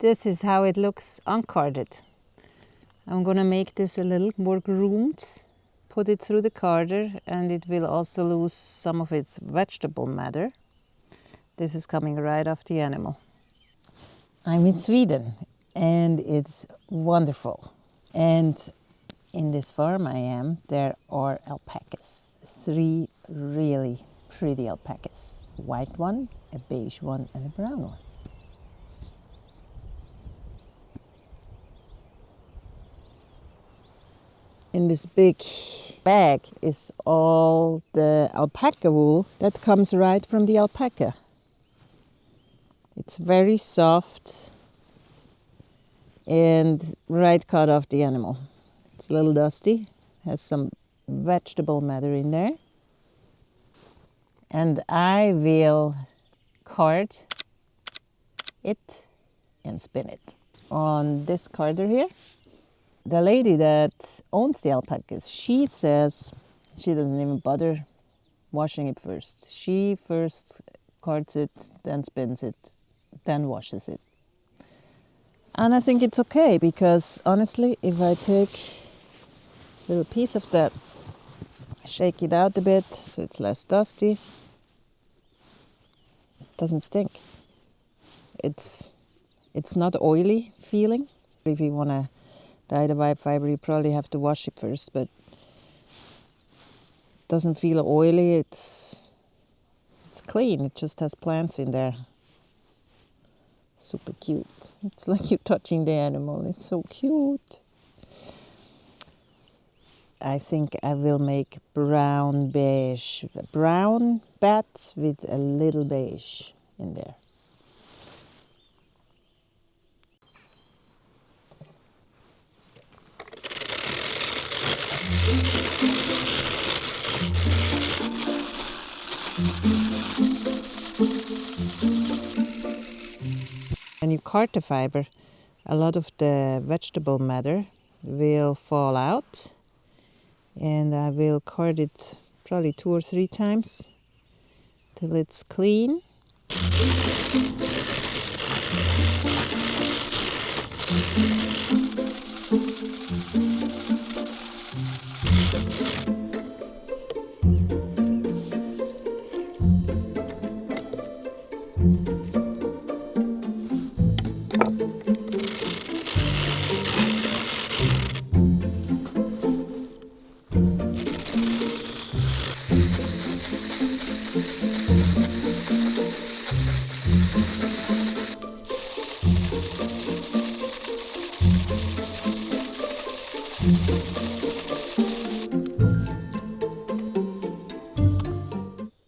This is how it looks uncarded. I'm gonna make this a little more groomed, put it through the carder, and it will also lose some of its vegetable matter. This is coming right off the animal. I'm in Sweden and it's wonderful. And in this farm I am, there are alpacas. 3 really pretty alpacas. A white one, a beige one, and a brown one. In this big bag is all the alpaca wool that comes right from the alpaca. It's very soft and right cut off the animal. It's a little dusty, has some vegetable matter in there. And I will card it and spin it. On this carder here, the lady that owns the alpacas, she says she doesn't even bother washing it first. She first cards it, then spins it, then washes it. And I think it's okay because honestly, if I take a little piece of that, shake it out a bit so it's less dusty, it doesn't stink. It's not oily feeling. If you want to dye the white fiber, you probably have to wash it first, but it doesn't feel oily. It's clean. It just has plants in there. Super cute. It's like you're touching the animal. It's so cute. I think I will make brown beige, brown bat with a little beige in there. When you card the fiber, a lot of the vegetable matter will fall out, and I will card it probably 2 or 3 times till it's clean.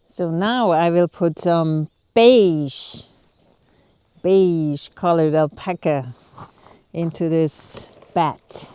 So now I will put some beige colored alpaca into this bat.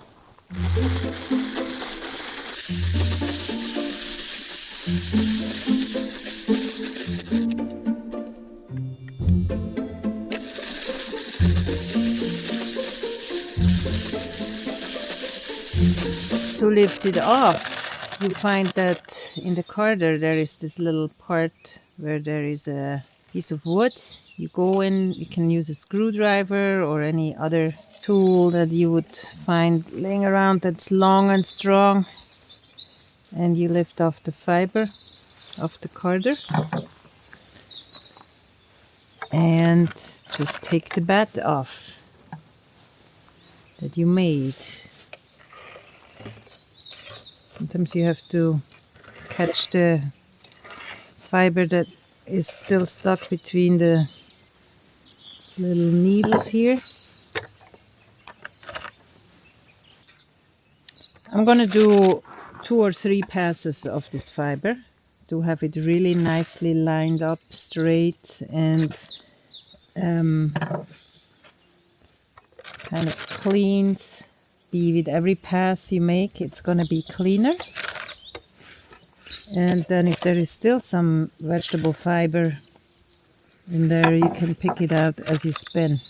To lift it off, you find that in the carder there is this little part where there is a piece of wood. You go in, you can use a screwdriver or any other tool that you would find laying around that's long and strong, and you lift off the fiber of the carder and just take the bat off that you made. Sometimes you have to catch the fiber that is still stuck between the little needles here. I'm gonna do 2 or 3 passes of this fiber to have it really nicely lined up straight and kind of cleaned. With every pass you make, it's gonna be cleaner. And then if there is still some vegetable fiber in there, you can pick it out as you spin.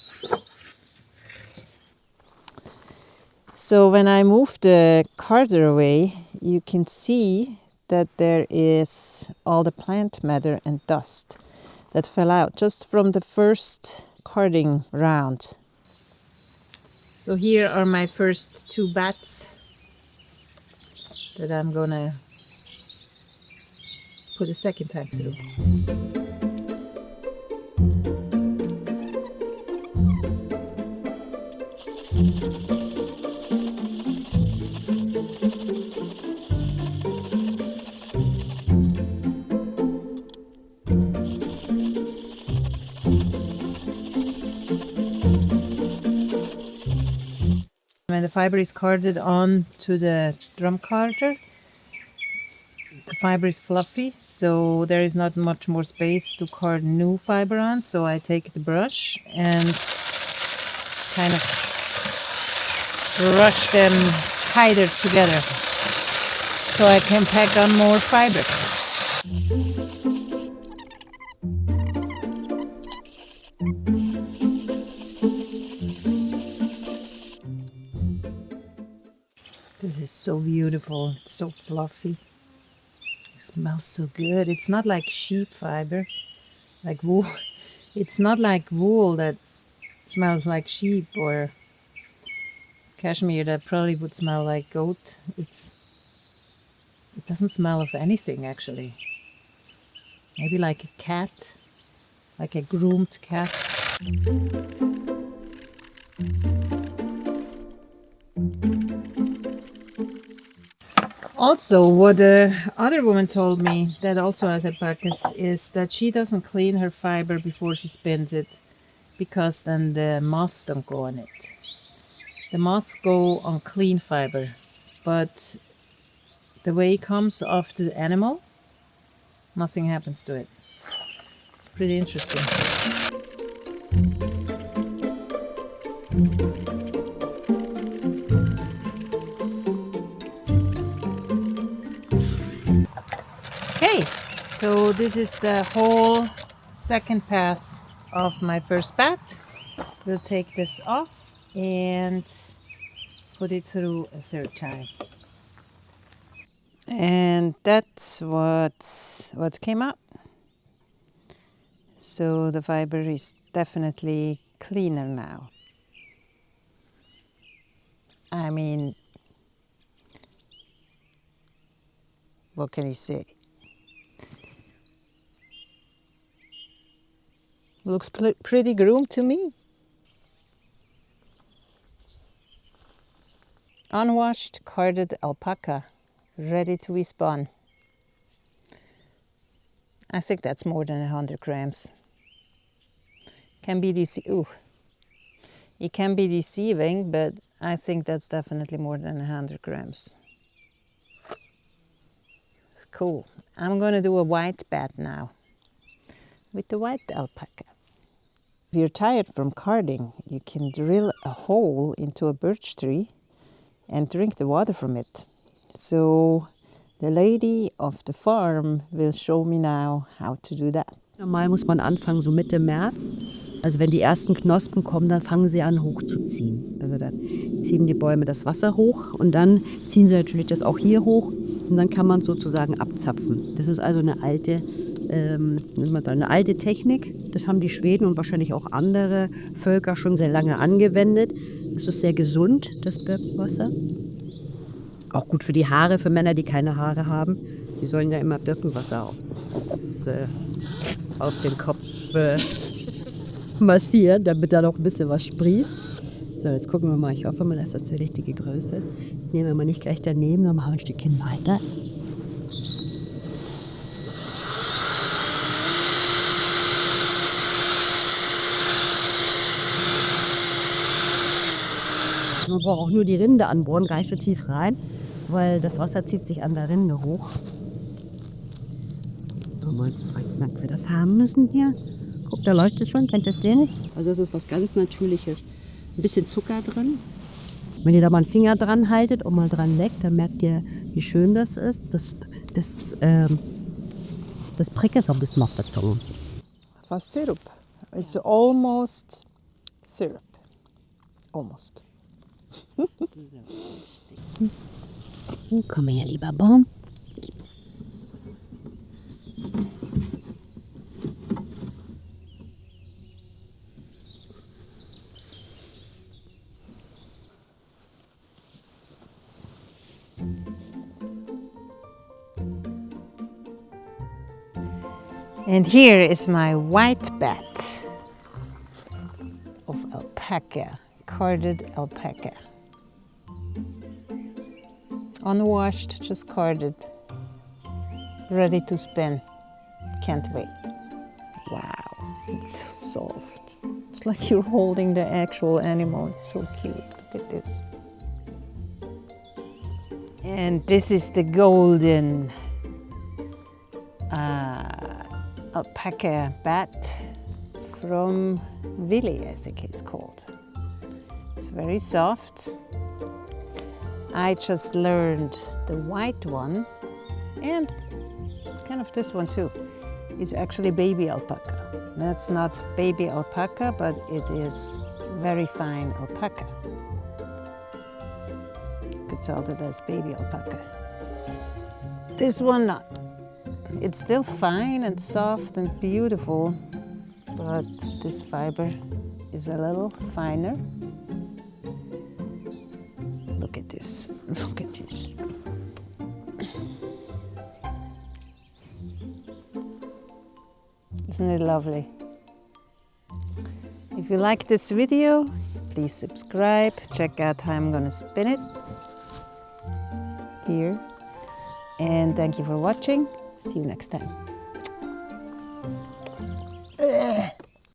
So when I move the carder away, you can see that there is all the plant matter and dust that fell out just from the first carding round. So here are my first 2 bats that I'm gonna put a second time through. When the fiber is carded on to the drum carder, the fiber is fluffy, so there is not much more space to card new fiber on. So I take the brush and kind of brush them tighter together so I can pack on more fiber. This is so beautiful. It's so fluffy. It smells so good. It's not like sheep fiber, like wool. It's not like wool that smells like sheep or cashmere that probably would smell like goat. It doesn't smell of anything actually. Maybe like a cat, like a groomed cat. Also, what the other woman told me that also has alpacas is that she doesn't clean her fiber before she spins it, because then the moths don't go on it. The moths go on clean fiber, but the way it comes off the animal, nothing happens to it. It's pretty interesting. Okay, so this is the whole second pass of my first bat. We'll take this off and put it through a third time. And that's what came out. So the fiber is definitely cleaner now. I mean, what can you say? Looks pretty groomed to me. Unwashed carded alpaca, ready to be spun. I think that's more than 100 grams. It can be deceiving, but I think that's definitely more than 100 grams. It's cool. I'm gonna do a white bat now with the white alpaca. If you're tired from carding, you can drill a hole into a birch tree and drink the water from it. So the lady of the farm will show me now how to do that. Normal muss man anfangen so Mitte März. Also wenn die ersten Knospen kommen, dann fangen sie an hochzuziehen. Also dann ziehen die Bäume das Wasser hoch und dann ziehen sie natürlich das auch hier hoch und dann kann man sozusagen abzapfen. Das ist also eine alte Technik. Das haben die Schweden und wahrscheinlich auch andere Völker schon sehr lange angewendet. Das ist sehr gesund, das Birkenwasser. Auch gut für die Haare, für Männer, die keine Haare haben. Die sollen ja immer Birkenwasser auf den Kopf massieren, damit da noch ein bisschen was sprießt. So, jetzt gucken wir mal. Ich hoffe mal, dass das die richtige Größe ist. Jetzt nehmen wir mal nicht gleich daneben, dann machen wir ein Stückchen weiter. Man braucht auch nur die Rinde anbohren, gar nicht so tief rein, weil das Wasser zieht sich an der Rinde hoch. Mal, wie wir das haben müssen hier. Guck, da läuft es schon, könnt ihr es sehen? Also das ist was ganz Natürliches. Ein bisschen Zucker drin. Wenn ihr da mal einen Finger dran haltet und mal dran leckt, dann merkt ihr, wie schön das ist. Das prickelt so ein bisschen auf der Zunge. Fast syrup. It's almost syrup. Almost. Komm her, lieber Baum. And here is my white bat of alpaca, carded alpaca. Unwashed, just carded, ready to spin. Can't wait. Wow, it's so soft. It's like you're holding the actual animal. It's so cute. Look at this. And this is the golden alpaca bat from Villi, I think it's called. It's very soft. I just learned the white one, and kind of this one too, is actually baby alpaca. That's not baby alpaca, but it is very fine alpaca. You could tell that that's baby alpaca. This one not. It's still fine and soft and beautiful, but this fiber is a little finer. Look at this, look at this. Isn't it lovely? If you like this video, please subscribe. Check out how I'm gonna spin it here. And thank you for watching. See you next time.